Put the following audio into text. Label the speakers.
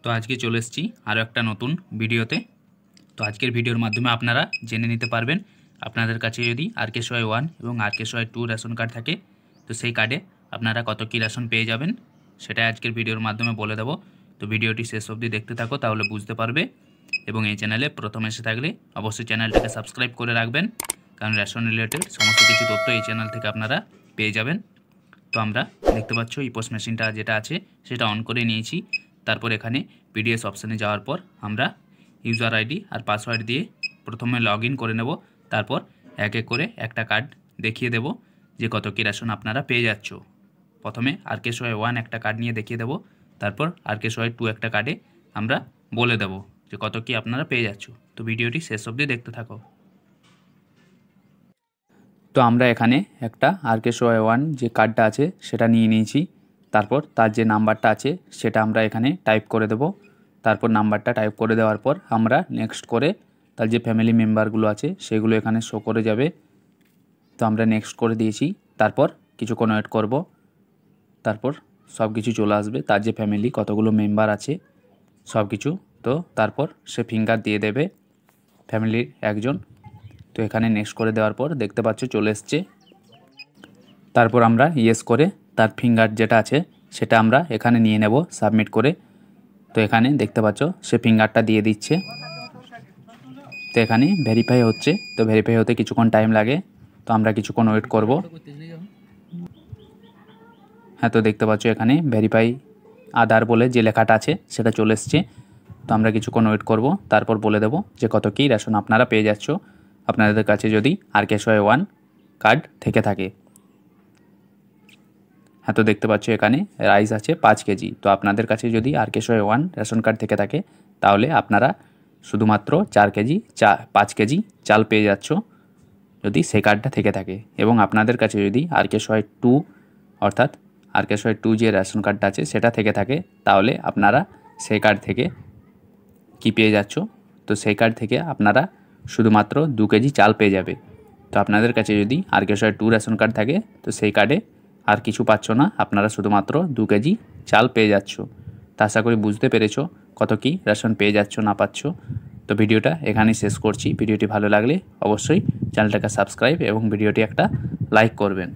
Speaker 1: তো আজকে চলে এসেছি আরও একটা নতুন ভিডিওতে। তো আজকের ভিডিওর মাধ্যমে আপনারা জেনে নিতে পারবেন আপনাদের কাছে যদি RK-1 এবং RK-2 রেশন কার্ড থাকে তো সেই কার্ডে আপনারা কত কী রেশন পেয়ে যাবেন সেটা আজকের ভিডিওর মাধ্যমে বলে দেব। তো ভিডিওটি শেষ অবধি দেখতে থাকো, তাহলে বুঝতে পারবে। এবং এই চ্যানেলে প্রথম এসে থাকলে অবশ্যই চ্যানেলটাকে সাবস্ক্রাইব করে রাখবেন, কারণ রেশন রিলেটেড সমস্ত কিছু তথ্য এই চ্যানেল থেকে আপনারা পেয়ে যাবেন। তো আমরা দেখতে পাচ্ছ ইপোস মেশিনটা যেটা আছে সেটা অন করে নিয়েছি। তারপর এখানে পিডিএস অপশানে যাওয়ার পর আমরা ইউজার আইডি আর পাসওয়ার্ড দিয়ে প্রথমে লগ ইন করে নেব। তারপর এক এক করে একটা কার্ড দেখিয়ে দেব যে কত কী রেশন আপনারা পেয়ে যাচ্ছ। প্রথমে RK-1 একটা কার্ড নিয়ে দেখিয়ে দেব, তারপর RK-2 একটা কার্ডে আমরা বলে দেব যে কত কী আপনারা পেয়ে যাচ্ছ। তো ভিডিওটি শেষ অবধি দেখতে থাকো। তো আমরা এখানে একটা RK-1 যে কার্ডটা আছে সেটা নিয়ে নিয়েছি। তারপর তার যে নাম্বারটা আছে সেটা আমরা এখানে টাইপ করে দেব। তারপর নাম্বারটা টাইপ করে দেওয়ার পর আমরা নেক্সট করে তার যে ফ্যামিলি মেম্বারগুলো আছে সেগুলো এখানে শো করে যাবে। তো আমরা নেক্সট করে দিয়েছি। তারপর কিছুক্ষণ ওয়েট করব, তারপর সব কিছু চলে আসবে, তার যে ফ্যামিলি কতগুলো মেম্বার আছে সব কিছু। তো তারপর সে ফিঙ্গার দিয়ে দেবে ফ্যামিলির একজন। তো এখানে নেক্সট করে দেওয়ার পর দেখতে পাচ্ছ চলে এসছে। তারপর আমরা ইয়েস করে তার ফিঙ্গার যেটা আছে সেটা আমরা এখানে নিয়ে নেব সাবমিট করে। তো এখানে দেখতে পাচ্ছ সে ফিঙ্গারটা দিয়ে দিচ্ছে। তো এখানে ভেরিফাই হচ্ছে, তো ভেরিফাই হতে কিছুক্ষণ টাইম লাগে। তো আমরা কিছুক্ষণ ওয়েট করব। হ্যাঁ, তো দেখতে পাচ্ছ এখানে ভেরিফাই আধার বলে যে লেখাটা আছে সেটা চলে এসছে। তো আমরা কিছুক্ষণ ওয়েট করব, তারপর বলে দেব যে কত কী রেশন আপনারা পেয়ে যাচ্ছ আপনাদের কাছে যদি RK-1 কার্ড থেকে থাকে। হ্যাঁ, তো দেখতে পাচ্ছ এখানে রাইস আছে 5 কেজি। তো আপনাদের কাছে যদি RK-1 রেশন কার্ড থেকে থাকে তাহলে আপনারা শুধুমাত্র 5 কেজি চাল পেয়ে যাচ্ছ যদি সেই কার্ডটা থেকে থাকে। এবং আপনাদের কাছে যদি RK-2 অর্থাৎ RK-2 যে রেশন কার্ডটা আছে সেটা থেকে থাকে তাহলে আপনারা সেই কার্ড থেকে কি পেয়ে যাচ্ছ, তো সেই কার্ড থেকে আপনারা শুধুমাত্র 2 কেজি চাল পেয়ে যাবে। তো আপনাদের কাছে যদি RK-2 রেশন কার্ড থাকে তো সেই কার্ডে আর কিছু পাচ্ছ না, আপনারা শুধুমাত্র 2 কেজি চাল পেয়ে যাচ্ছ। তা আশা করি বুঝতে পেরেছো কত কী রেশন পেয়ে যাচ্ছ না পাচ্ছ। তো ভিডিওটা এখানেই শেষ করছি। ভিডিওটি ভালো লাগলে অবশ্যই চ্যানেলটাকে সাবস্ক্রাইব এবং ভিডিওটি একটা লাইক করবেন।